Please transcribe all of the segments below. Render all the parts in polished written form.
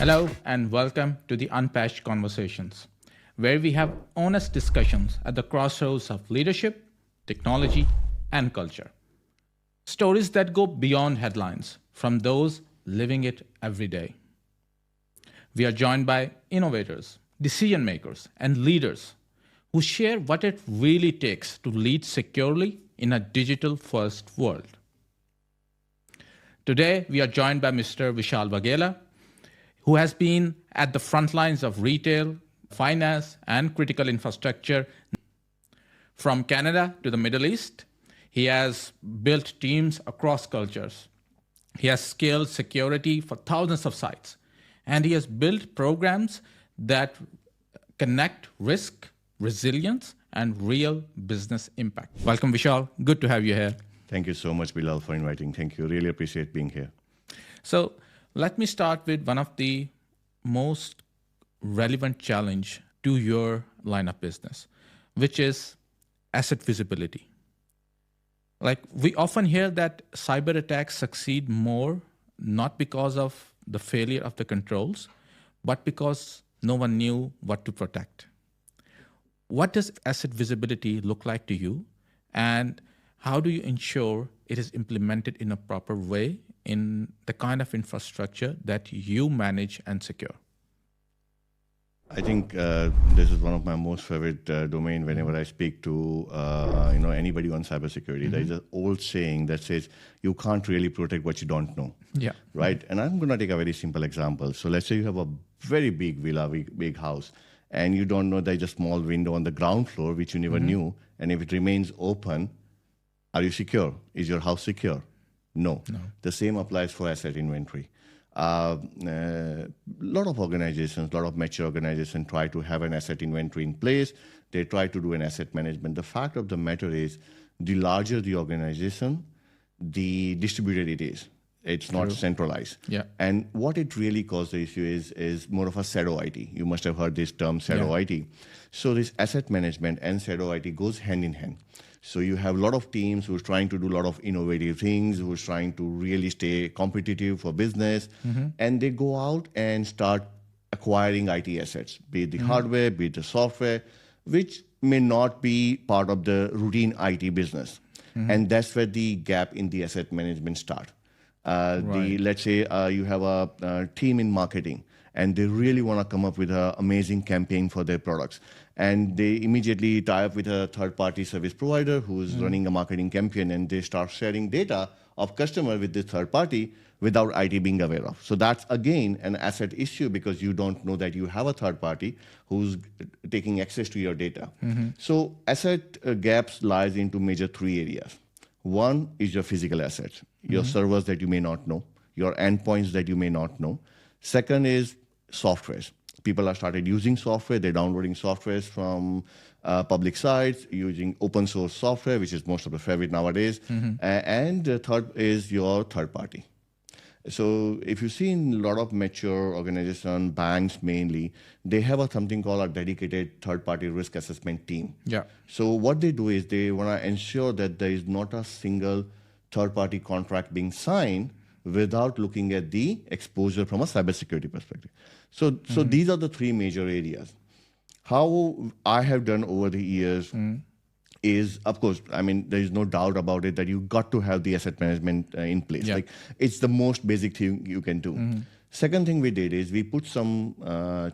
Hello and welcome to the Unpatched Conversations, where we have honest discussions at the crossroads of leadership, technology, and culture. Stories that go beyond headlines from those living it every day. We are joined by innovators, decision makers, and leaders who share what it really takes to lead securely in a digital first world. Today, we are joined by Mr. Vishal Vaghela, who has been at the front lines of retail, finance, and critical infrastructure. From Canada to the Middle East, he has built teams across cultures. He has scaled security for thousands of sites, and he has built programs that connect risk, resilience, and real business impact. Welcome, Vishal. Good to have you here. Thank you so much, Bilal, for inviting. Thank you. Really appreciate being here. So let me start with one of the most relevant challenge to your line of business, which is asset visibility. Like we often hear that cyber attacks succeed more not because of the failure of the controls, but because no one knew what to protect. What does asset visibility look like to you? And how do you ensure it is implemented in a proper way in the kind of infrastructure that you manage and secure? I think this is one of my most favorite domain whenever I speak to anybody on cybersecurity. Mm-hmm. There is an old saying that says, you can't really protect what you don't know. Yeah. Right? And I'm going to take a very simple example. So let's say you have a very big villa, big house, and you don't know there's a small window on the ground floor, which you never knew. And if it remains open, are you secure? Is your house secure? No. The same applies for asset inventory. A lot of organizations, a lot of mature organizations try to have an asset inventory in place. They try to do an asset management. The fact of the matter is, the larger the organization, the distributed it is. It's not centralized. Yeah. And what it really caused the issue is more of a shadow IT. You must have heard this term, shadow IT. So this asset management and shadow IT goes hand in hand. So you have a lot of teams who's trying to do a lot of innovative things, who's trying to really stay competitive for business, and they go out and start acquiring IT assets, be it the hardware, be it the software, which may not be part of the routine IT business. And that's where the gap in the asset management starts. Let's say you have a team in marketing, and they really want to come up with an amazing campaign for their products. And they immediately tie up with a third-party service provider who's running a marketing campaign, and they start sharing data of customer with this third party without IT being aware of. So that's, again, an asset issue because you don't know that you have a third party who's taking access to your data. So asset gaps lies into major three areas. One is your physical assets, your servers that you may not know, your endpoints that you may not know. Second is softwares. People have started using software. They're downloading softwares from public sites, using open source software, which is most of the favorite nowadays. And the third is your third party. So if you see in a lot of mature organizations, banks mainly, they have something called a dedicated third-party risk assessment team. Yeah. So what they do is they want to ensure that there is not a single third-party contract being signed without looking at the exposure from a cybersecurity perspective. So these are the three major areas. How I have done over the years is, of course, I mean, there is no doubt about it that you got to have the asset management in place. Yeah. Like, it's the most basic thing you can do. Second thing we did is we put some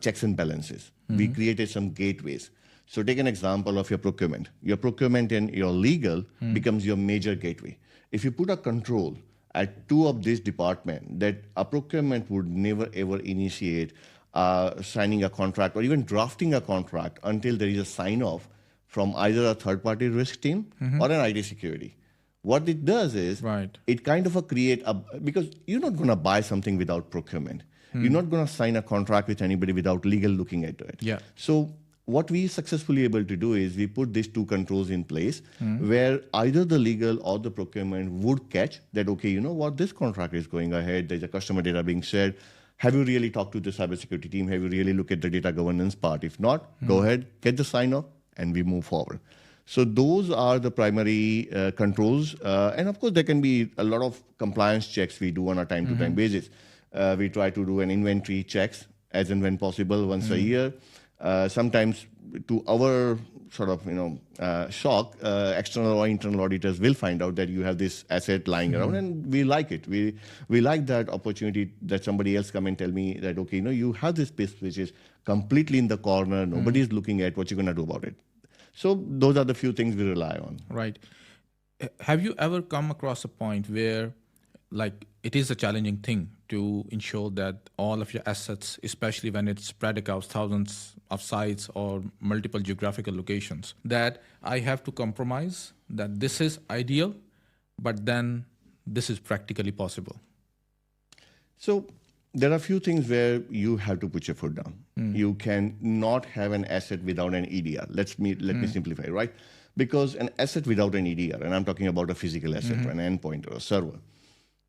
checks and balances. We created some gateways. So take an example of your procurement. Your procurement and your legal becomes your major gateway. If you put a control at two of these departments, that a procurement would never ever initiate signing a contract or even drafting a contract until there is a sign-off from either a third-party risk team or an IT security. What it does is, it kind of because you're not going to buy something without procurement. You're not going to sign a contract with anybody without legal looking at it. Yeah. So what we successfully able to do is we put these two controls in place where either the legal or the procurement would catch that, okay, you know what, this contract is going ahead, there's a customer data being shared. Have you really talked to the cybersecurity team? Have you really looked at the data governance part? If not, go ahead, get the sign off, and we move forward. So those are the primary controls. And of course, there can be a lot of compliance checks we do on a time-to-time basis. We try to do an inventory checks as and when possible once a year. Sometimes, to our sort of shock, external or internal auditors will find out that you have this asset lying around, and we like it. We like that opportunity that somebody else come and tell me that, okay, you have this piece which is completely in the corner, nobody is looking at, what you're going to do about it. So those are the few things we rely on. Right. Have you ever come across a point where, like, it is a challenging thing to ensure that all of your assets, especially when it's spread across thousands of sites or multiple geographical locations, that I have to compromise that this is ideal, but then this is practically possible? So there are a few things where you have to put your foot down. You can not have an asset without an EDR. Let me simplify, right? Because an asset without an EDR, and I'm talking about a physical asset, an endpoint or a server.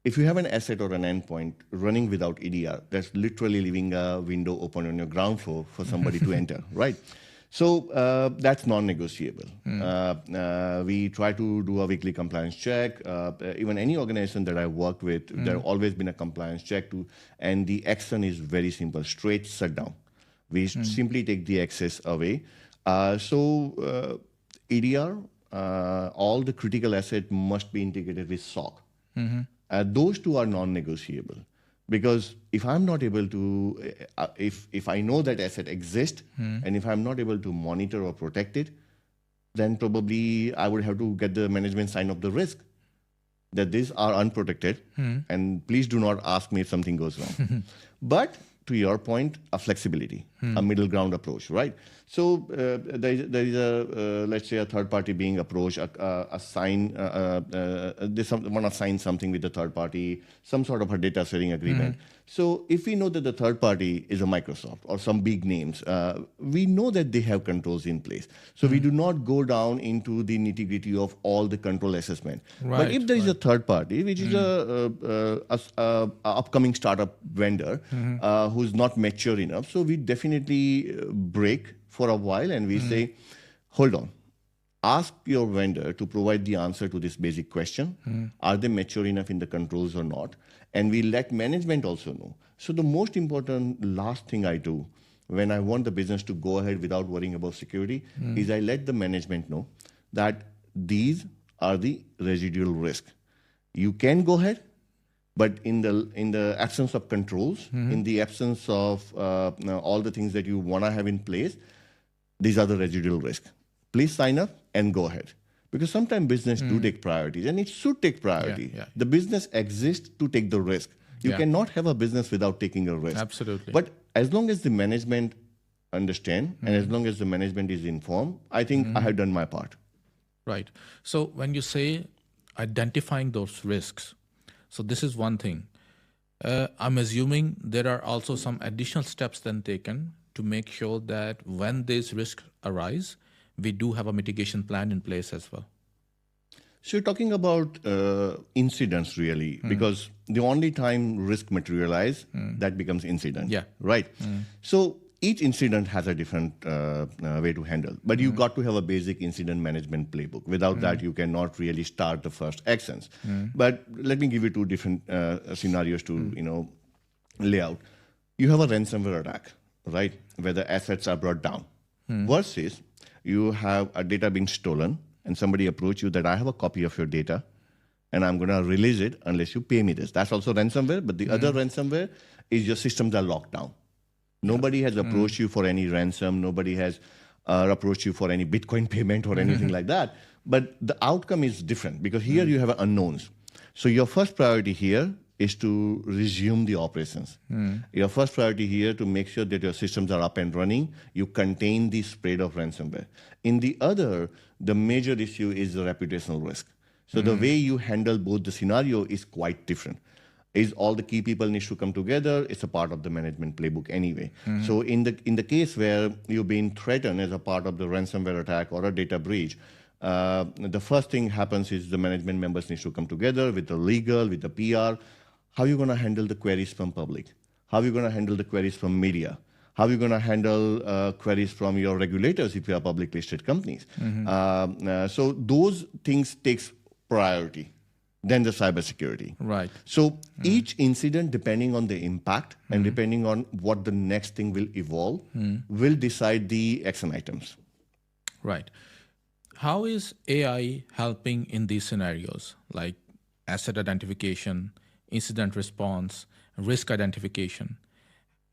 If you have an asset or an endpoint running without EDR, that's literally leaving a window open on your ground floor for somebody to enter, right? So that's non-negotiable. We try to do a weekly compliance check. Even any organization that I worked with, there's always been a compliance check and the action is very simple, straight shutdown. We simply take the access away. EDR, all the critical asset must be integrated with SOC. Those two are non-negotiable, because if I'm not able to, if I know that asset exists, and if I'm not able to monitor or protect it, then probably I would have to get the management sign off the risk that these are unprotected, and please do not ask me if something goes wrong. But to your point, a flexibility, a middle ground approach, right? So there is a, let's say, a third party being approached, they want to sign something with the third party, some sort of a data sharing agreement. So if we know that the third party is a Microsoft or some big names, we know that they have controls in place. So we do not go down into the nitty-gritty of all the control assessment. But if there is a third party, which is a upcoming startup vendor who's not mature enough, so we definitely break for a while and we say, hold on, ask your vendor to provide the answer to this basic question. Are they mature enough in the controls or not? And we let management also know. So the most important last thing I do when I want the business to go ahead without worrying about security is I let the management know that these are the residual risk. You can go ahead, but in the absence of controls, in the absence of all the things that you want to have in place, these are the residual risks. Please sign up and go ahead. Because sometimes business do take priorities, and it should take priority. The business exists to take the risk. You cannot have a business without taking a risk. Absolutely. But as long as the management understand, and as long as the management is informed, I think I have done my part. Right. So when you say identifying those risks, so this is one thing. I'm assuming there are also some additional steps then taken to make sure that when these risks arise, we do have a mitigation plan in place as well. So you're talking about incidents really, because the only time risk materialize, that becomes incident. Yeah. Right. So each incident has a different way to handle, but you got to have a basic incident management playbook. Without that, you cannot really start the first actions. But let me give you two different scenarios to lay out. You have a ransomware attack, right, where the assets are brought down, versus you have a data being stolen and somebody approach you that I have a copy of your data and I'm going to release it unless you pay me this. That's also ransomware, but the other ransomware is your systems are locked down. Nobody has approached you for any ransom. Nobody has approached you for any Bitcoin payment or anything like that. But the outcome is different because here you have unknowns. So your first priority here is to resume the operations. Your first priority here to make sure that your systems are up and running. You contain the spread of ransomware. In the other, the major issue is the reputational risk. So the way you handle both the scenario is quite different. Is all the key people need to come together. It's a part of the management playbook anyway. So in the case where you've been threatened as a part of the ransomware attack or a data breach, the first thing happens is the management members need to come together with the legal, with the PR. How are you going to handle the queries from public? How are you going to handle the queries from media? How are you going to handle queries from your regulators if you are public listed companies? So those things takes priority. than the cybersecurity. Right. So each incident, depending on the impact and depending on what the next thing will evolve, will decide the action items. Right. How is AI helping in these scenarios, like asset identification, incident response, risk identification?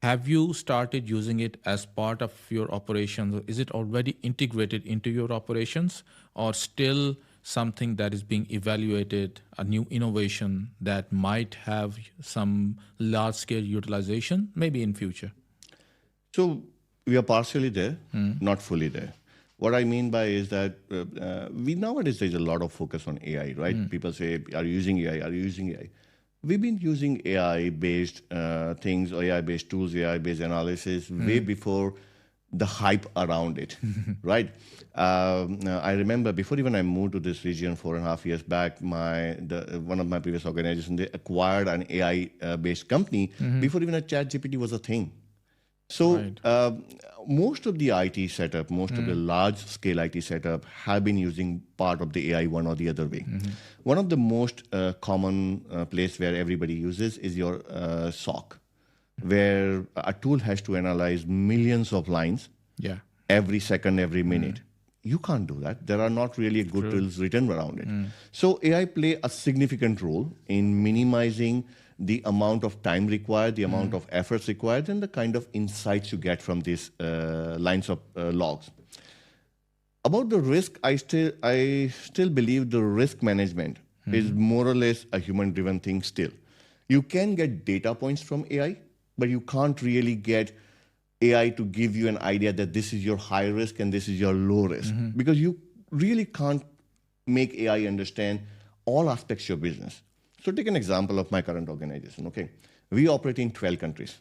Have you started using it as part of your operations? Is it already integrated into your operations, or still something that is being evaluated, a new innovation that might have some large scale utilization, maybe in future? So we are partially there, not fully there. What I mean by is that we nowadays there's a lot of focus on AI, right? People say, "Are you using AI? Are you using AI?" We've been using AI-based things, AI-based tools, AI-based analysis way before the hype around it, right? I remember before even I moved to this region 4.5 years back, one of my previous organizations, they acquired an AI-based company before even a ChatGPT was a thing. So Right. most of the IT setup, most of the large-scale IT setup have been using part of the AI one or the other way. One of the most common place where everybody uses is your SOC, where a tool has to analyze millions of lines Yeah. every second, every minute. You can't do that. There are not really good tools written around it. So AI play a significant role in minimizing the amount of time required, the amount of efforts required, and the kind of insights you get from these lines of logs. About the risk, I still believe the risk management is more or less a human-driven thing still. You can get data points from AI, but you can't really get AI to give you an idea that this is your high risk and this is your low risk, because you really can't make AI understand all aspects of your business. So take an example of my current organization, okay? We operate in 12 countries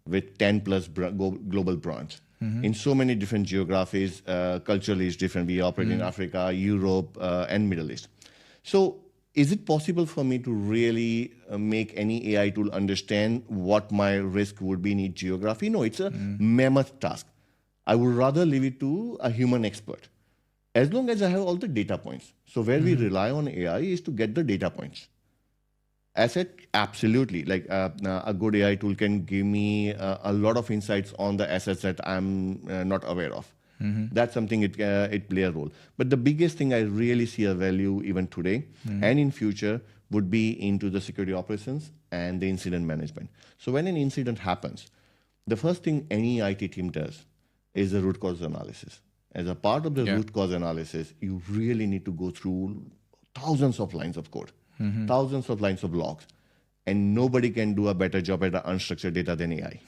with 10 plus global branches. In so many different geographies, culturally is different. We operate in Africa, Europe, and Middle East. So is it possible for me to really make any AI tool understand what my risk would be in each geography? No, it's a mammoth task. I would rather leave it to a human expert, as long as I have all the data points. So where we rely on AI is to get the data points. Asset, absolutely. Like a good AI tool can give me a lot of insights on the assets that I'm not aware of. That's something it play a role. But the biggest thing I really see a value even today and in future would be into the security operations and the incident management. So when an incident happens, the first thing any IT team does is the root cause analysis. As a part of the root cause analysis, you really need to go through thousands of lines of code, thousands of lines of logs, and nobody can do a better job at the unstructured data than AI.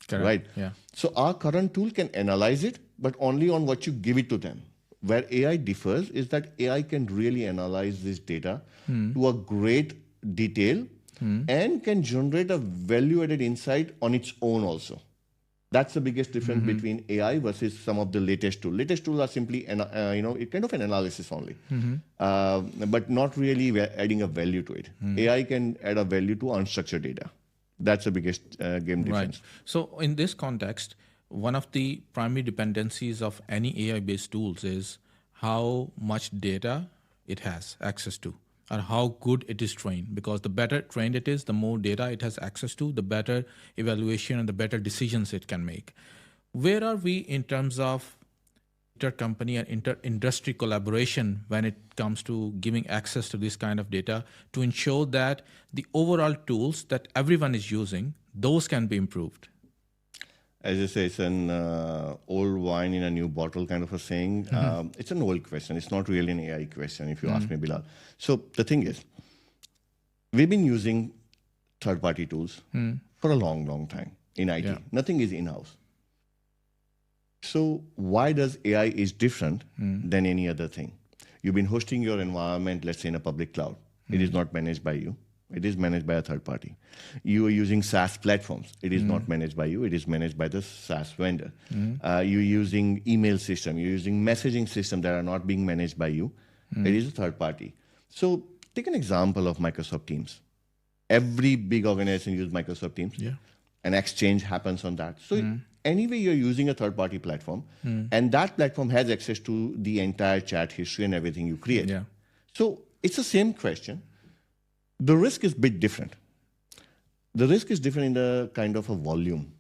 Correct. Right? Yeah. So our current tool can analyze it, but only on what you give it to them. Where AI differs is that AI can really analyze this data to a great detail and can generate a value-added insight on its own also. That's the biggest difference between AI versus some of the latest tools. Latest tools are simply, kind of an analysis only, but not really adding a value to it. AI can add a value to unstructured data. That's the biggest game difference. Right. So in this context, one of the primary dependencies of any AI-based tools is how much data it has access to, or how good it is trained. Because the better trained it is, the more data it has access to, the better evaluation and the better decisions it can make. Where are we in terms of inter-company and inter-industry collaboration when it comes to giving access to this kind of data to ensure that the overall tools that everyone is using, those can be improved? As I say, it's an old wine in a new bottle kind of a saying. It's an old question. It's not really an AI question, if you ask me, Bilal. So the thing is, we've been using third-party tools for a long, long time in IT. Yeah. Nothing is in-house. So why does AI is different than any other thing? You've been hosting your environment, let's say in a public cloud. It is not managed by you. It is managed by a third party. You are using SaaS platforms. It is not managed by you. It is managed by the SaaS vendor. You're using email system. You're using messaging system that are not being managed by you. It is a third party. So take an example of Microsoft Teams. Every big organization uses Microsoft Teams. Yeah. An exchange happens on that. So anyway, you're using a third-party platform, and that platform has access to the entire chat history and everything you create. Yeah. So it's the same question. The risk is a bit different. The risk is different in the kind of a volume.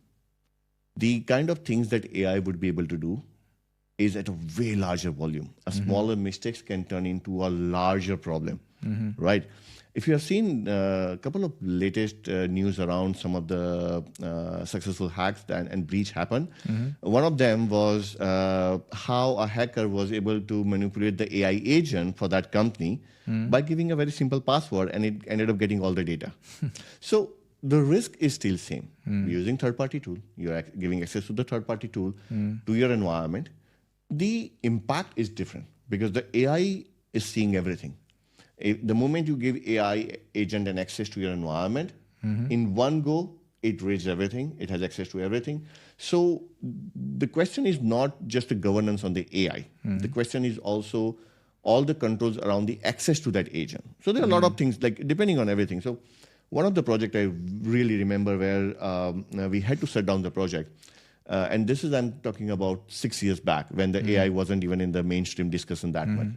The kind of things that AI would be able to do is at a way larger volume. A smaller mistakes can turn into a larger problem, right? If you have seen a couple of latest news around some of the successful hacks and breach happened, one of them was how a hacker was able to manipulate the AI agent for that company by giving a very simple password, and it ended up getting all the data. So the risk is still same. Using third-party tool, you're giving access to the third-party tool to your environment. The impact is different because the AI is seeing everything. The moment you give AI agent an access to your environment, in one go, it reads everything. It has access to everything. So the question is not just the governance on the AI. The question is also all the controls around the access to that agent. So there are a lot of things, like depending on everything. So one of the projects I really remember where we had to shut down the project. And this is, I'm talking about 6 years back when the AI wasn't even in the mainstream discussion that much.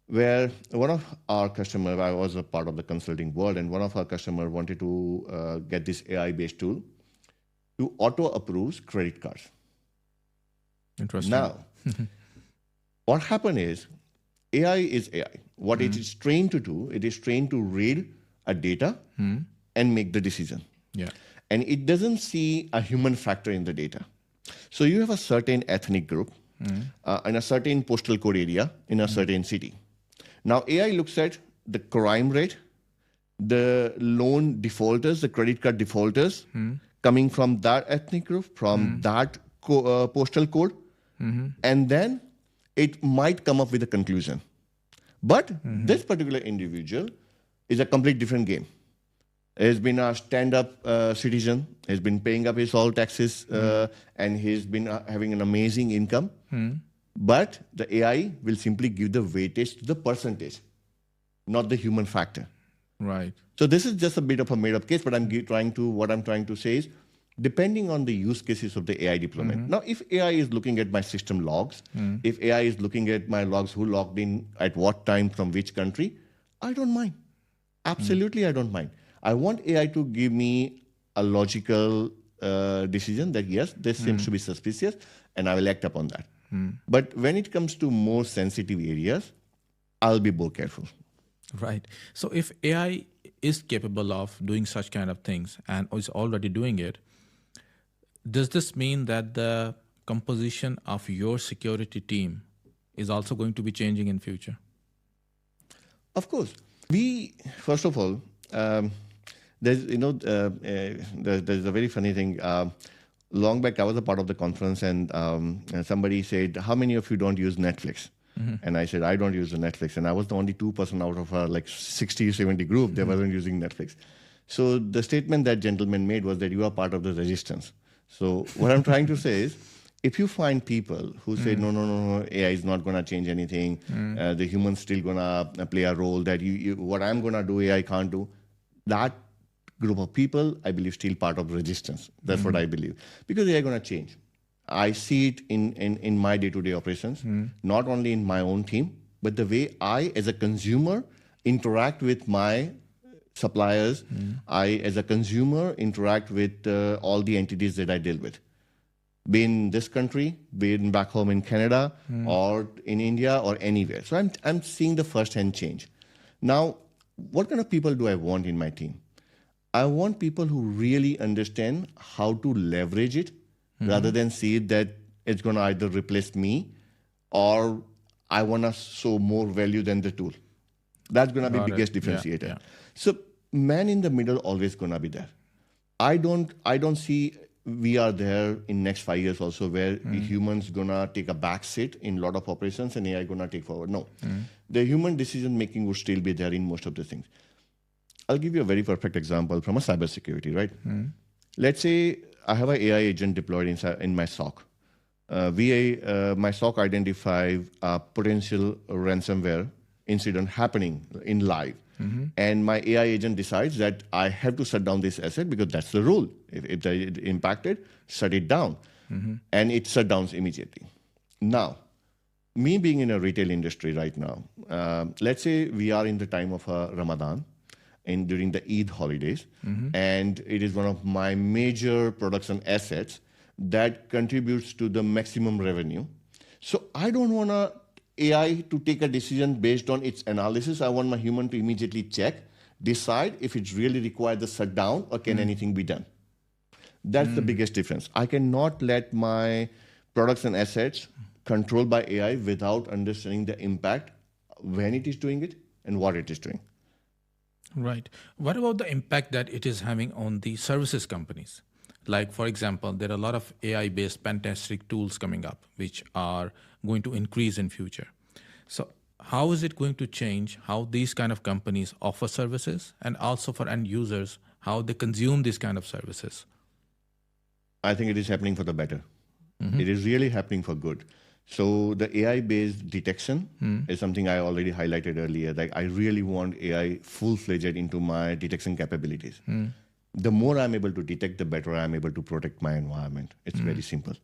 Where one of our customers, I was a part of the consulting world, and one of our customers wanted to get this AI-based tool to auto-approve credit cards. Interesting. Now, what happened is AI is AI. What it is trained to do, it is trained to read a data and make the decision. Yeah. And it doesn't see a human factor in the data. So you have a certain ethnic group in a certain postal code area in a certain city. Now AI looks at the crime rate, the loan defaulters, the credit card defaulters coming from that ethnic group, from that postal code, and then it might come up with a conclusion. But this particular individual is a complete different game. He's been a stand-up citizen. He's been paying up his all taxes, and he's been having an amazing income. But the AI will simply give the weightage to the percentage, not the human factor. Right. So this is just a bit of a made-up case, but what I'm trying to say is, depending on the use cases of the AI deployment. Now, if AI is looking at my system logs, if AI is looking at my logs, who logged in at what time from which country, I don't mind. Absolutely, I don't mind. I want AI to give me a logical decision that, yes, this seems to be suspicious, and I will act upon that. But when it comes to more sensitive areas, I'll be more careful. Right. So if AI is capable of doing such kind of things and is already doing it, does this mean that the composition of your security team is also going to be changing in future? Of course. First of all, there's a very funny thing. Long back, I was a part of the conference, and somebody said, "How many of you don't use Netflix?" And I said, "I don't use the Netflix." And I was the only 2% out of a 60, 70 group that wasn't using Netflix. So the statement that gentleman made was that you are part of the resistance. So what I'm trying to say is, if you find people who say, no, AI is not going to change anything, the human's still going to play a role, that what I'm going to do, AI can't do, that group of people, I believe, still part of resistance. That's what I believe. Because AI is going to change. I see it in my day-to-day operations, not only in my own team, but the way I, as a consumer, interact with my suppliers. I, as a consumer, interact with all the entities that I deal with. Be in this country, be in back home in Canada, or in India, or anywhere. So I'm seeing the first-hand change. Now, what kind of people do I want in my team? I want people who really understand how to leverage it, rather than see it that it's going to either replace me or I want to show more value than the tool. That's going to be the biggest differentiator. Yeah. So man in the middle always going to be there. I don't see we are there in next 5 years also where the humans going to take a back seat in a lot of operations and AI going to take forward. No. The human decision making will still be there in most of the things. I'll give you a very perfect example from a cybersecurity, right? Let's say I have an AI agent deployed in my SOC. My SOC identified a potential ransomware incident happening in live. And my AI agent decides that I have to shut down this asset because that's the rule. If they impacted, shut it down. And it shut down immediately. Now, me being in a retail industry right now, let's say we are in the time of Ramadan, during the Eid holidays, and it is one of my major production assets that contributes to the maximum revenue. So I don't want AI to take a decision based on its analysis. I want my human to immediately check, decide if it really requires the shutdown or can anything be done. That's the biggest difference. I cannot let my products and assets controlled by AI without understanding the impact when it is doing it and what it is doing. Right. What about the impact that it is having on the services companies? Like, for example, there are a lot of AI-based pentesting tools coming up, which are going to increase in future. So how is it going to change how these kind of companies offer services, and also for end users, how they consume these kind of services? I think it is happening for the better. It is really happening for good. So the AI-based detection is something I already highlighted earlier. Like, I really want AI full-fledged into my detection capabilities. The more I'm able to detect, the better I'm able to protect my environment. It's very simple.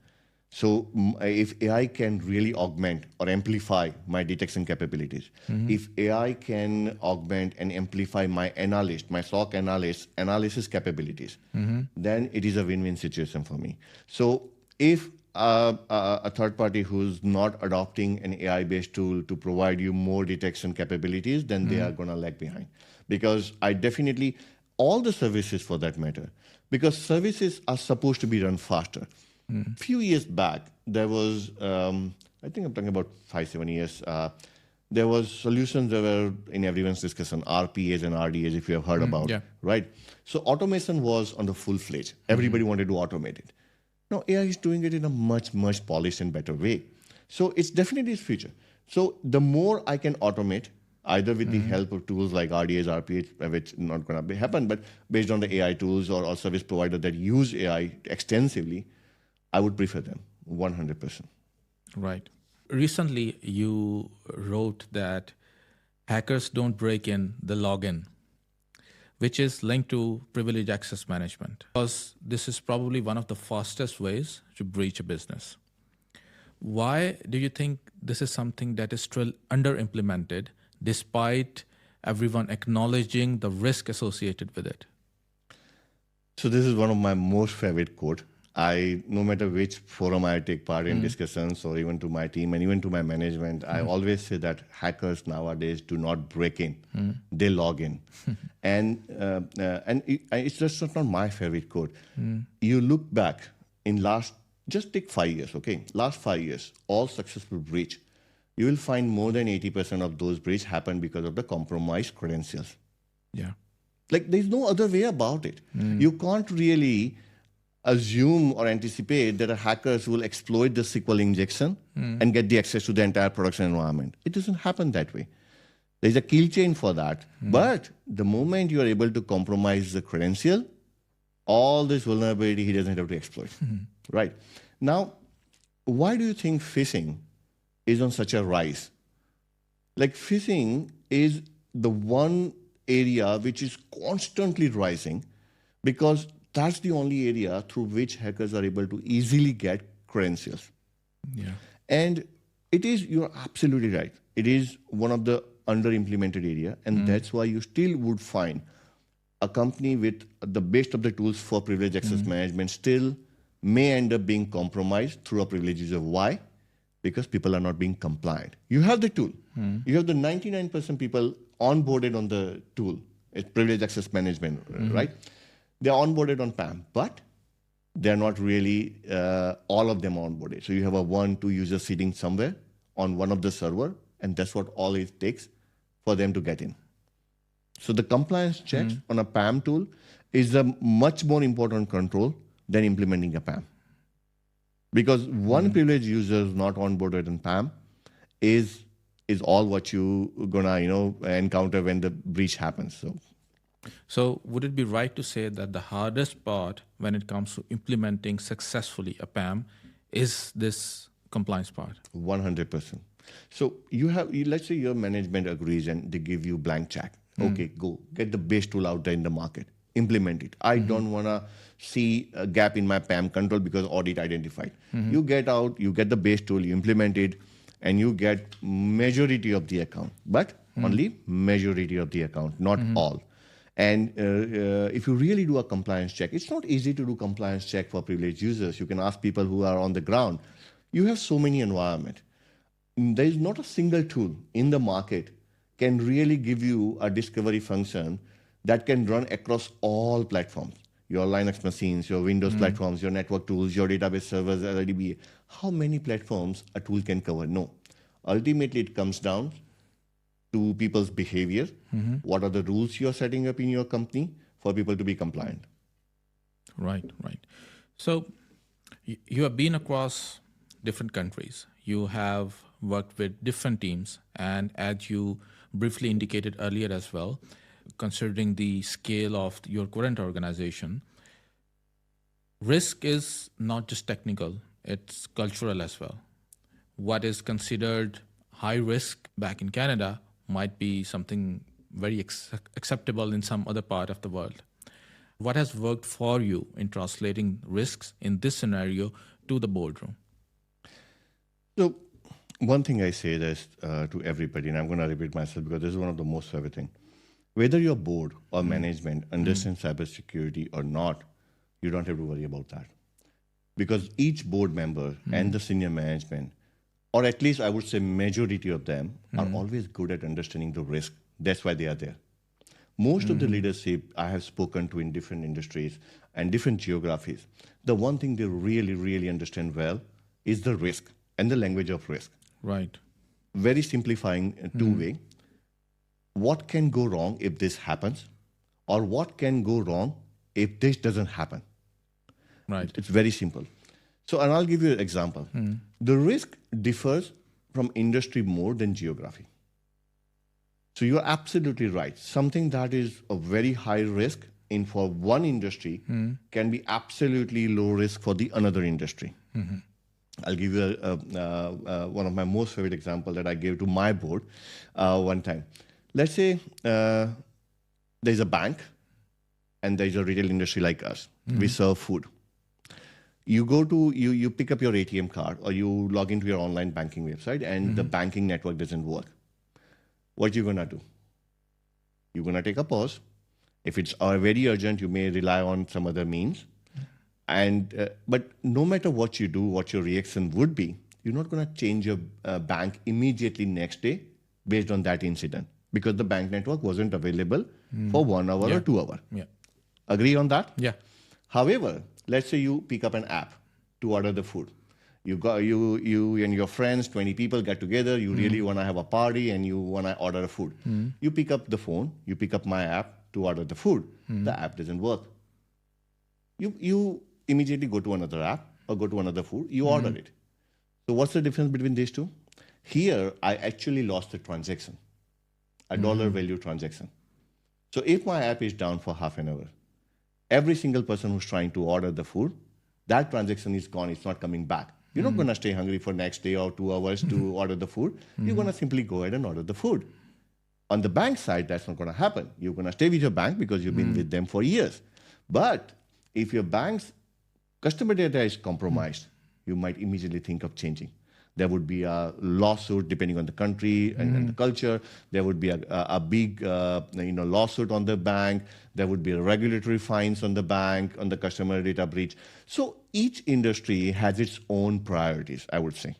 So if AI can really augment or amplify my detection capabilities, if AI can augment and amplify my analyst, my SOC analysis capabilities, then it is a win-win situation for me. So if a third party who's not adopting an AI-based tool to provide you more detection capabilities, then they are going to lag behind. Because I definitely, all the services for that matter, because services are supposed to be run faster. Few years back, there was, I think I'm talking about 5-7 years, there was solutions that were in everyone's discussion, RPAs and RDAs, if you have heard about, right? So automation was on the full-fledged. Everybody wanted to automate it. Now AI is doing it in a much, much polished and better way. So it's definitely its future. So the more I can automate, either with the help of tools like RDAs, RPAs, which not going to happen, but based on the AI tools or service provider that use AI extensively, I would prefer them 100%. Right. Recently, you wrote that hackers don't break in, they log in, which is linked to privileged access management, because this is probably one of the fastest ways to breach a business. Why do you think this is something that is still under-implemented despite everyone acknowledging the risk associated with it? So this is one of my most favorite quote. No matter which forum I take part in discussions, or even to my team and even to my management, I always say that hackers nowadays do not break in, they log in. And it's just not my favorite quote. You look back in just take 5 years, okay? Last 5 years, all successful breach, you will find more than 80% of those breaches happen because of the compromised credentials. Yeah. Like, there's no other way about it. You can't really assume or anticipate that hackers will exploit the SQL injection and get the access to the entire production environment. It doesn't happen that way. There's a kill chain for that. But the moment you are able to compromise the credential, all this vulnerability he doesn't have to exploit. Right. Now, why do you think phishing is on such a rise? Like, phishing is the one area which is constantly rising, because that's the only area through which hackers are able to easily get credentials. Yeah. And you're absolutely right. It is one of the under-implemented area, and that's why you still would find a company with the best of the tools for privileged access management still may end up being compromised through a privileged user. Why? Because people are not being compliant. You have the tool. You have the 99% people onboarded on the tool. It's privileged access management, right? They're onboarded on PAM, but they're not really all of them onboarded. So you have a 1-2 users sitting somewhere on one of the server, and that's what all it takes for them to get in. So the compliance checks on a PAM tool is a much more important control than implementing a PAM. Because one privileged user is not onboarded in PAM is all what you gonna encounter when the breach happens. So would it be right to say that the hardest part when it comes to implementing successfully a PAM is this compliance part? 100%. So let's say your management agrees and they give you blank check. Okay, go get the best tool out there in the market, implement it. I don't want to see a gap in my PAM control because audit identified. You get out, you get the base tool, you implement it, and you get majority of the account, but only majority of the account, not all. And if you really do a compliance check, it's not easy to do compliance check for privileged users. You can ask people who are on the ground. You have so many environments. There is not a single tool in the market can really give you a discovery function that can run across all platforms. Your Linux machines, your Windows platforms, your network tools, your database servers, LDB. How many platforms a tool can cover? No. Ultimately, it comes down to people's behavior. What are the rules you're setting up in your company for people to be compliant? Right. So you have been across different countries. You have worked with different teams. And as you briefly indicated earlier as well, considering the scale of your current organization, risk is not just technical, it's cultural as well. What is considered high risk back in Canada might be something very acceptable in some other part of the world. What has worked for you in translating risks in this scenario to the boardroom? So one thing I say this to everybody, and I'm going to repeat myself because this is one of the most favorite things. Whether your board or management understands cybersecurity or not, you don't have to worry about that. Because each board member and the senior management, or at least I would say majority of them, are always good at understanding the risk. That's why they are there. Most of the leadership I have spoken to in different industries and different geographies, the one thing they really, really understand well is the risk and the language of risk. Right. Very simplifying two-way. What can go wrong if this happens? Or what can go wrong if this doesn't happen? Right. It's very simple. So, and I'll give you an example. The risk differs from industry more than geography. So you're absolutely right. Something that is a very high risk in for one industry can be absolutely low risk for the another industry. I'll give you one of my most favorite examples that I gave to my board one time. Let's say there's a bank and there's a retail industry like us. We serve food. You go to, you pick up your ATM card or you log into your online banking website and the banking network doesn't work. What you going to do? You're going to take a pause. If it's very urgent, you may rely on some other means. And but no matter what you do, what your reaction would be, you're not going to change your bank immediately next day based on that incident because the bank network wasn't available for 1 hour or 2 hours. Yeah. Agree on that? Yeah. However, let's say you pick up an app to order the food. You and your friends, 20 people get together. You really want to have a party and you want to order a food. You pick up the phone. You pick up my app to order the food. The app doesn't work. You immediately go to another app or go to another food. You order it. So what's the difference between these two? Here, I actually lost a transaction, a dollar value transaction. So if my app is down for half an hour, every single person who's trying to order the food, that transaction is gone. It's not coming back. You're not going to stay hungry for next day or 2 hours to order the food. You're going to simply go ahead and order the food. On the bank side, that's not going to happen. You're going to stay with your bank because you've been with them for years. But if your bank's customer data is compromised, you might immediately think of changing. There would be a lawsuit depending on the country and the culture. There would be a big lawsuit on the bank. There would be regulatory fines on the bank, on the customer data breach. So each industry has its own priorities, I would say.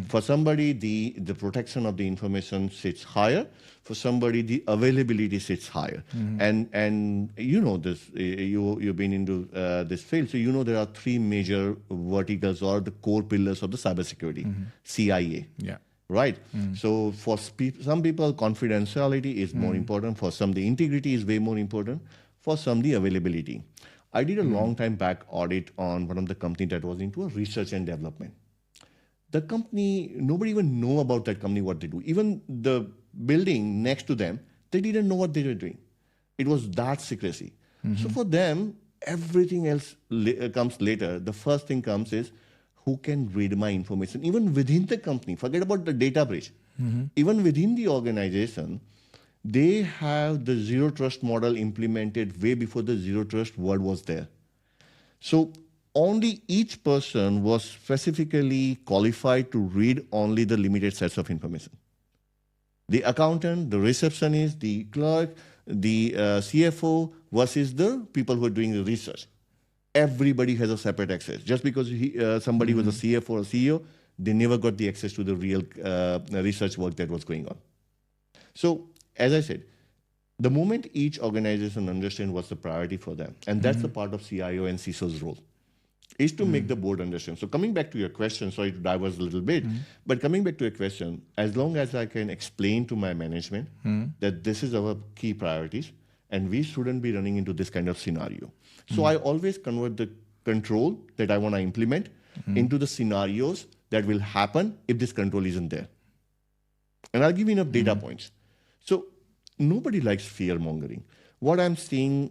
For somebody, the protection of the information sits higher. For somebody, the availability sits higher. And you know this, you've been into this field, so you know there are three major verticals or the core pillars of the cybersecurity, CIA. Yeah. Right? So for some people, confidentiality is more important. For some, the integrity is way more important. For some, the availability. I did a long time back audit on one of the companies that was into a research and development. The company, nobody even know about that company, what they do. Even the building next to them, they didn't know what they were doing. It was that secrecy. So for them, everything else comes later. The first thing comes is, who can read my information? Even within the company, forget about the data breach. Even within the organization, they have the zero trust model implemented way before the zero trust word was there. So only each person was specifically qualified to read only the limited sets of information. The accountant, the receptionist, the clerk, the CFO versus the people who are doing the research. Everybody has a separate access. Just because somebody was a CFO or CEO, they never got the access to the real research work that was going on. So, as I said, the moment each organization understands what's the priority for them, and that's the part of CIO and CISO's role, is to make the board understand. So coming back to your question, sorry to diverge a little bit, but coming back to your question, as long as I can explain to my management that this is our key priorities, and we shouldn't be running into this kind of scenario. So I always convert the control that I want to implement into the scenarios that will happen if this control isn't there. And I'll give you enough data points. So nobody likes fear mongering. What I'm seeing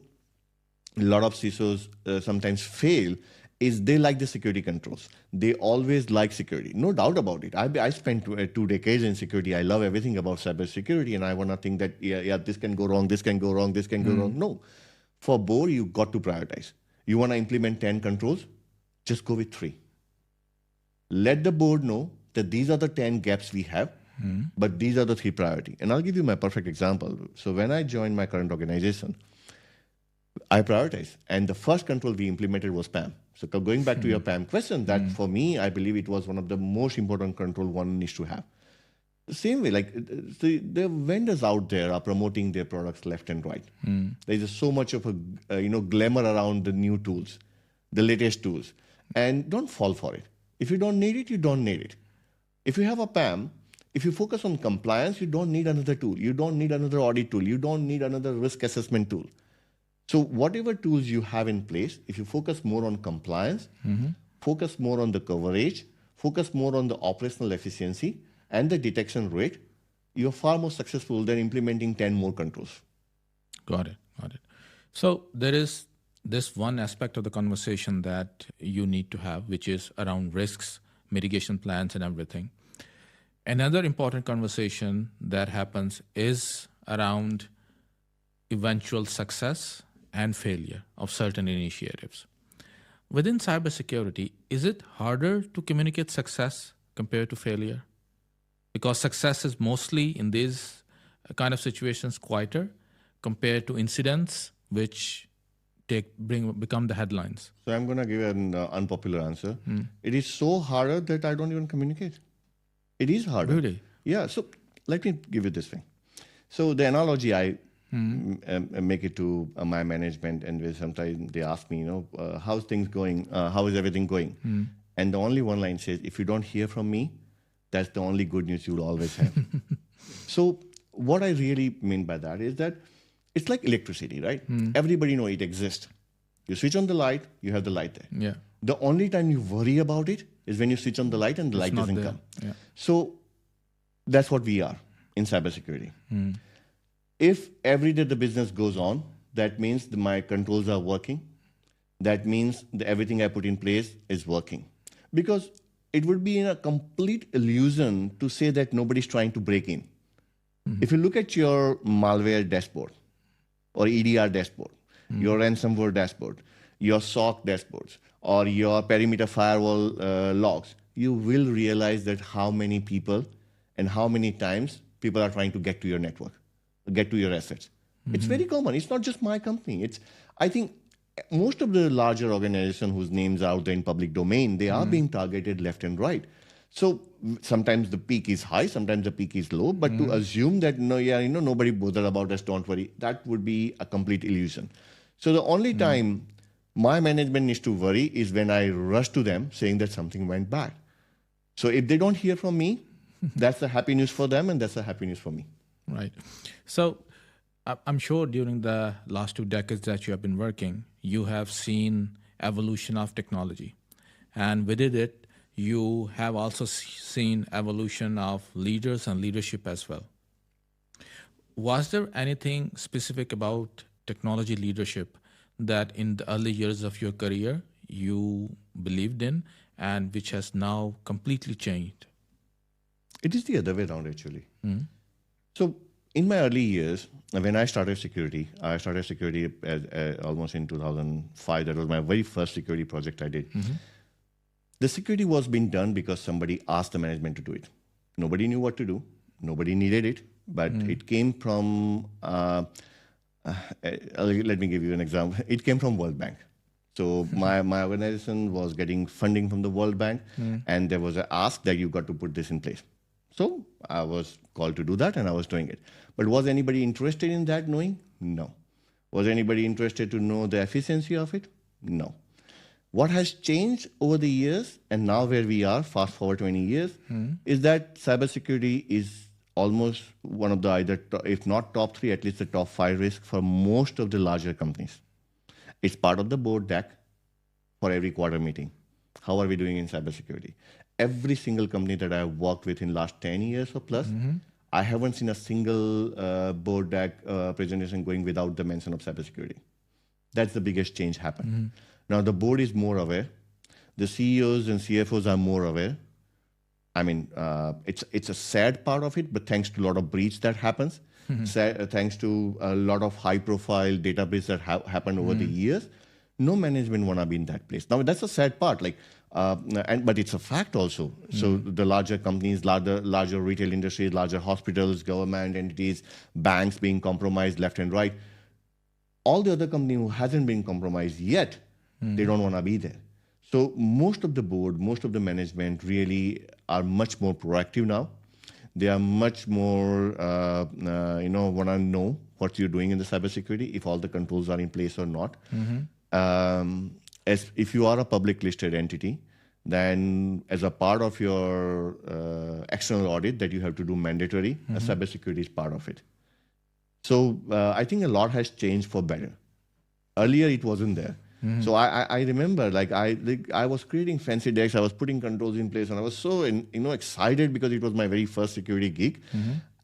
a lot of CISOs sometimes fail is they like the security controls. They always like security. No doubt about it. I spent 2 decades in security. I love everything about cybersecurity, and I want to think that, this can go wrong, this can go wrong, this can go wrong. No. For board, you got to prioritize. You want to implement 10 controls? Just go with 3. Let the board know that these are the 10 gaps we have, but these are the 3 priority. And I'll give you my perfect example. So when I joined my current organization, I prioritized. And the first control we implemented was PAM. So going back to your PAM question, that for me, I believe it was one of the most important control one needs to have. The same way, like the vendors out there are promoting their products left and right. There's just so much of a glamour around the new tools, the latest tools, and don't fall for it. If you don't need it, you don't need it. If you have a PAM, if you focus on compliance, you don't need another tool. You don't need another audit tool. You don't need another risk assessment tool. So whatever tools you have in place, if you focus more on compliance, focus more on the coverage, focus more on the operational efficiency and the detection rate, you're far more successful than implementing 10 more controls. Got it. So there is this one aspect of the conversation that you need to have, which is around risks, mitigation plans, and everything. Another important conversation that happens is around eventual success and failure of certain initiatives. Within cybersecurity, is it harder to communicate success compared to failure? Because success is mostly in these kind of situations quieter compared to incidents which become the headlines. So I'm going to give an unpopular answer. It is so harder that I don't even communicate. It is harder. Really? Yeah. So let me give you this thing. So the analogy I make it to my management, and sometimes they ask me, how's things going? How is everything going? And the only one line says, if you don't hear from me, that's the only good news you'll always have. So what I really mean by that is that it's like electricity, right? Everybody know it exists. You switch on the light, you have the light there. Yeah. The only time you worry about it is when you switch on the light and the light doesn't come. Yeah. So that's what we are in cybersecurity. If every day the business goes on, that means my controls are working. That means everything I put in place is working. Because it would be a complete illusion to say that nobody's trying to break in. If you look at your malware dashboard or EDR dashboard, your ransomware dashboard, your SOC dashboards, or your perimeter firewall logs, you will realize that how many people and how many times people are trying to get to your network, get to your assets. It's very common. It's not just my company. I think most of the larger organizations whose names are out there in public domain, they are being targeted left and right. So sometimes the peak is high, sometimes the peak is low, but to assume that, nobody bothered about us, don't worry, that would be a complete illusion. So the only time my management needs to worry is when I rush to them saying that something went bad. So if they don't hear from me, that's the happy news for them and that's the happy news for me. Right. So I'm sure during the last 2 decades that you have been working, you have seen evolution of technology. And within it, you have also seen evolution of leaders and leadership as well. Was there anything specific about technology leadership that in the early years of your career you believed in and which has now completely changed? It is the other way around, actually. So in my early years, when I started security almost in 2005. That was my very first security project I did. The security was being done because somebody asked the management to do it. Nobody knew what to do. Nobody needed it. But it came from Let me give you an example. It came from World Bank. So my organization was getting funding from the World Bank, and there was an ask that you got to put this in place. So I was called to do that, and I was doing it. But was anybody interested in that knowing? No. Was anybody interested to know the efficiency of it? No. What has changed over the years, and now where we are, fast forward 20 years, is that cybersecurity is almost one of the if not top three, at least the top five risks for most of the larger companies. It's part of the board deck for every quarter meeting. How are we doing in cybersecurity? Every single company that I've worked with in last 10 years or plus, I haven't seen a single board deck presentation going without the mention of cybersecurity. That's the biggest change happen. Now the board is more aware. The CEOs and CFOs are more aware. I mean, it's a sad part of it, but thanks to a lot of breach that happens, thanks to a lot of high-profile data breach that happened over the years, no management wanna be in that place. Now that's a sad part, but it's a fact also. So the larger companies, larger retail industries, larger hospitals, government entities, banks being compromised left and right. All the other company who hasn't been compromised yet, they don't wanna be there. So most of the board, most of the management really are much more proactive now. They are much more, want to know what you're doing in the cybersecurity, if all the controls are in place or not. As if you are a public listed entity, then as a part of your external audit that you have to do mandatory, cybersecurity is part of it. So I think a lot has changed for better. Earlier it wasn't there. So I remember, I was creating fancy decks, I was putting controls in place, and I was so excited because it was my very first security gig.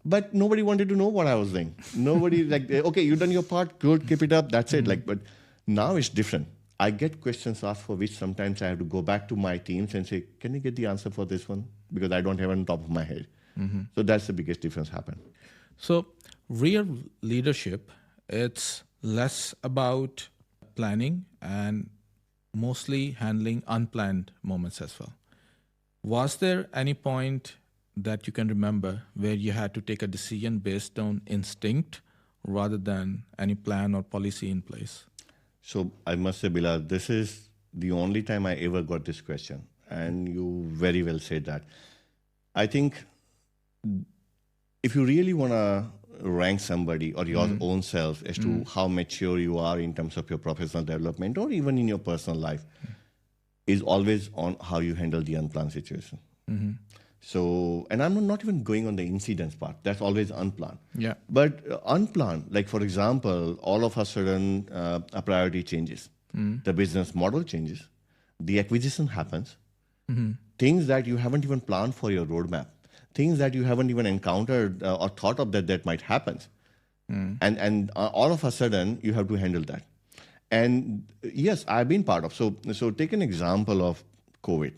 But nobody wanted to know what I was doing. Nobody okay, you've done your part, good, keep it up, that's it. But now it's different. I get questions asked for which sometimes I have to go back to my teams and say, can you get the answer for this one? Because I don't have it on top of my head. So that's the biggest difference happen. So real leadership, it's less about planning and mostly handling unplanned moments as well. Was there any point that you can remember where you had to take a decision based on instinct rather than any plan or policy in place? So I must say, Bilal, this is the only time I ever got this question. And you very well said that. I think if you really want to rank somebody or your own self as to how mature you are in terms of your professional development or even in your personal life, is always on how you handle the unplanned situation. So, and I'm not even going on the incidents part. That's always unplanned. Yeah. But unplanned, like for example, all of a sudden a priority changes. The business model changes. The acquisition happens. Things that you haven't even planned for your roadmap. Things that you haven't even encountered or thought of that might happen. And all of a sudden, you have to handle that. And yes, I've been part of. So take an example of COVID.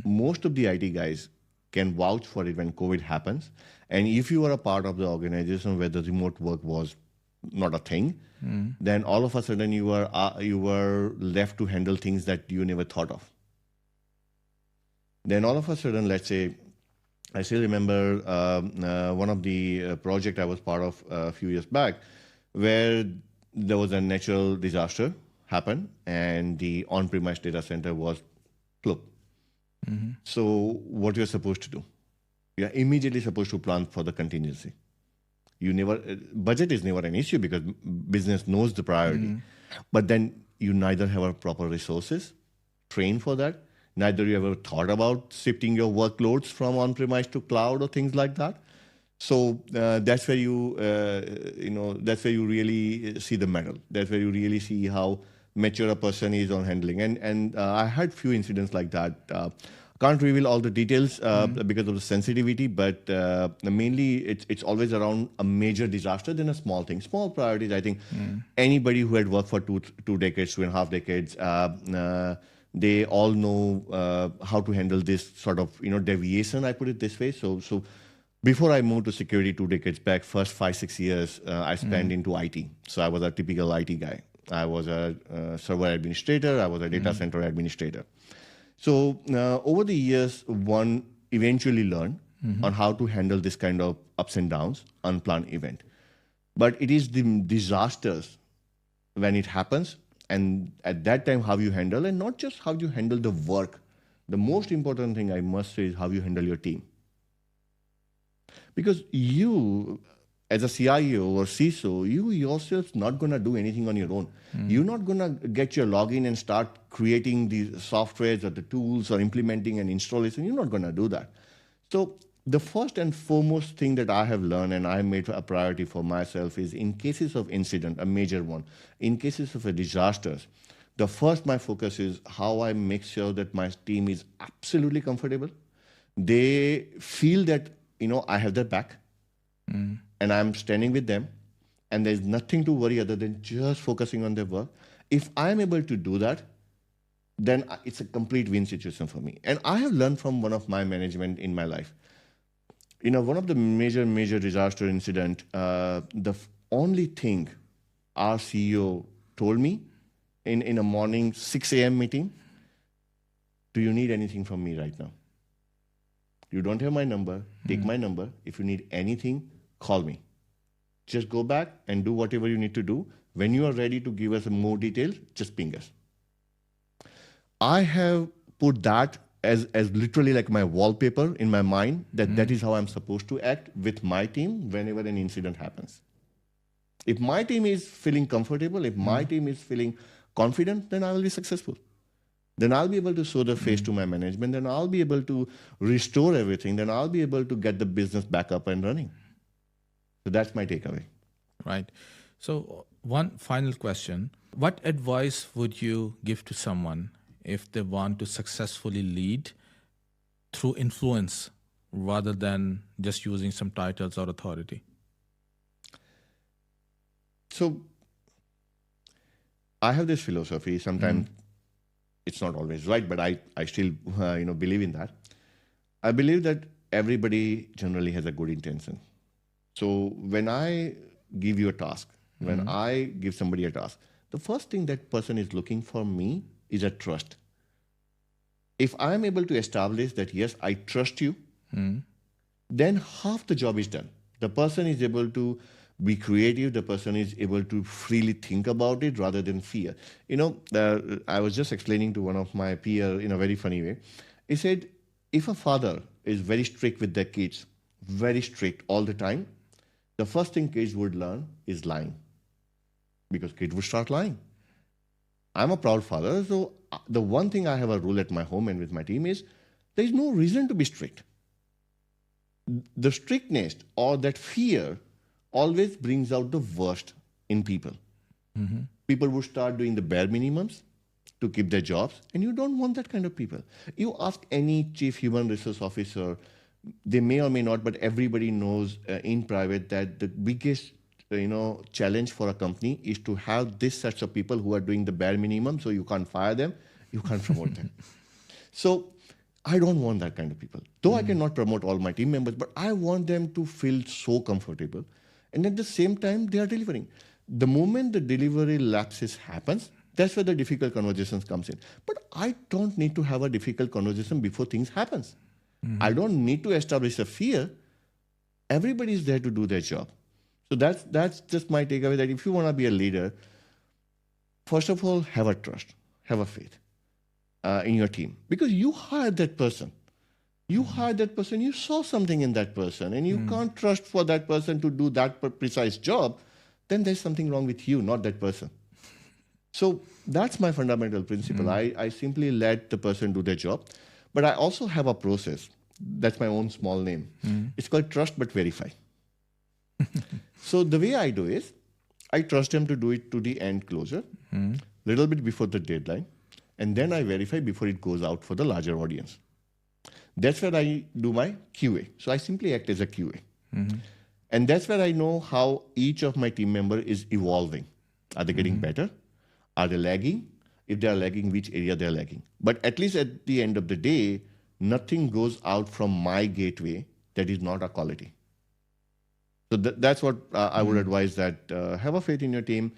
Most of the IT guys can vouch for it when COVID happens. And if you are a part of the organization where the remote work was not a thing, then all of a sudden you were left to handle things that you never thought of. Then all of a sudden, let's say, I still remember one of the project I was part of a few years back, where there was a natural disaster happen, and the on-premise data center was closed. So what you're supposed to do? You're immediately supposed to plan for the contingency. Budget is never an issue because business knows the priority. But then you neither have a proper resources trained for that, neither you ever thought about shifting your workloads from on-premise to cloud or things like that. So that's where that's where you really see the medal. That's where you really see how mature a person is on handling. And I had few incidents like that. Can't reveal all the details because of the sensitivity, but mainly it's always around a major disaster than a small thing. Small priorities, I think anybody who had worked for two decades, 2.5 decades, they all know how to handle this sort of deviation, I put it this way. So before I moved to security 2 decades back, first 5-6 years I spent into IT. So I was a typical IT guy. I was a server administrator. I was a data center administrator. So over the years, one eventually learned on how to handle this kind of ups and downs, unplanned event. But it is the disasters when it happens, and at that time, how you handle, and not just how you handle the work. The most important thing I must say is how you handle your team. Because you, as a CIO or CISO, you yourself not going to do anything on your own. You're not going to get your login and start creating the softwares or the tools or implementing an installation. You're not going to do that. So the first and foremost thing that I have learned and I made a priority for myself is in cases of incident, a major one, in cases of a disasters, the first my focus is how I make sure that my team is absolutely comfortable. They feel that, I have their back and I'm standing with them and there's nothing to worry other than just focusing on their work. If I'm able to do that, then it's a complete win situation for me. And I have learned from one of my management in my life. One of the major disaster incident, the only thing our CEO told me in a morning 6 a.m. meeting, do you need anything from me right now? You don't have my number, take my number. If you need anything, call me. Just go back and do whatever you need to do. When you are ready to give us more details, just ping us. I have put that as literally like my wallpaper in my mind, that is how I'm supposed to act with my team whenever an incident happens. If my team is feeling comfortable, if my team is feeling confident, then I will be successful. Then I'll be able to show the face to my management, then I'll be able to restore everything, then I'll be able to get the business back up and running. So that's my takeaway. Right. So one final question. What advice would you give to someone if they want to successfully lead through influence rather than just using some titles or authority? So I have this philosophy. Sometimes it's not always right, but I still believe in that. I believe that everybody generally has a good intention. So when I give you a task, when I give somebody a task, the first thing that person is looking for me is a trust. If I'm able to establish that, yes, I trust you, then half the job is done. The person is able to be creative. The person is able to freely think about it rather than fear. I was just explaining to one of my peers in a very funny way. He said, if a father is very strict with their kids, very strict all the time, the first thing kids would learn is lying, because kids would start lying. I'm a proud father, so the one thing I have a rule at my home and with my team is there is no reason to be strict. The strictness or that fear always brings out the worst in people. People would start doing the bare minimums to keep their jobs, and you don't want that kind of people. You ask any chief human resource officer, they may or may not, but everybody knows in private that the biggest challenge for a company is to have this sets of people who are doing the bare minimum, so you can't fire them, you can't promote them. So I don't want that kind of people. Though I cannot promote all my team members, but I want them to feel so comfortable. And at the same time, they are delivering. The moment the delivery lapses happens, that's where the difficult conversations comes in. But I don't need to have a difficult conversation before things happens. I don't need to establish a fear. Everybody is there to do their job. So that's just my takeaway, that if you want to be a leader, first of all, have a trust, have a faith in your team. Because you hired that person. You hired that person, you saw something in that person, and you can't trust for that person to do that precise job, then there's something wrong with you, not that person. So that's my fundamental principle. I simply let the person do their job. But I also have a process. That's my own small name. It's called trust but verify. So the way I do is, I trust them to do it to the end closure, little bit before the deadline, and then I verify before it goes out for the larger audience. That's where I do my QA. So I simply act as a QA. And that's where I know how each of my team member is evolving. Are they getting better? Are they lagging? If they are lagging, which area they are lagging? But at least at the end of the day, nothing goes out from my gateway that is not a quality. So that's what I would advise, that have a faith in your team,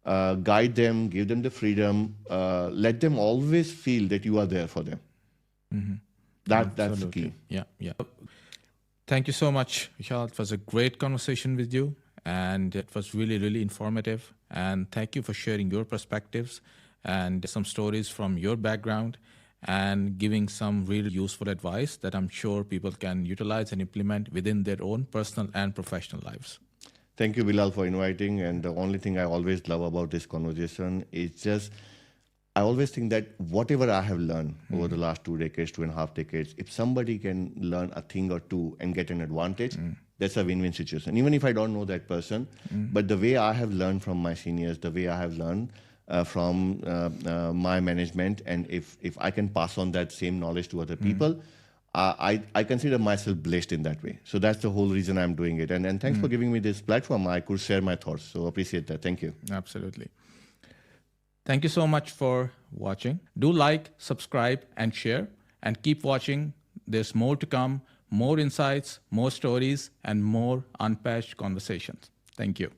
guide them, give them the freedom, let them always feel that you are there for them. That's the key. Yeah. Thank you so much, Vishal. It was a great conversation with you. and it was really, really informative. And thank you for sharing your perspectives and some stories from your background and giving some really useful advice that I'm sure people can utilize and implement within their own personal and professional lives. Thank you, Bilal, for inviting. And the only thing I always love about this conversation is just, I always think that whatever I have learned over the last 2 decades, 2.5 decades, if somebody can learn a thing or two and get an advantage, that's a win-win situation. Even if I don't know that person, but the way I have learned from my seniors, the way I have learned from my management, and if I can pass on that same knowledge to other people, I consider myself blessed in that way. So that's the whole reason I'm doing it. And thanks for giving me this platform. I could share my thoughts. So appreciate that. Thank you. Absolutely. Thank you so much for watching. Do like, subscribe, and share. And keep watching. There's more to come, more insights, more stories, and more unpatched conversations. Thank you.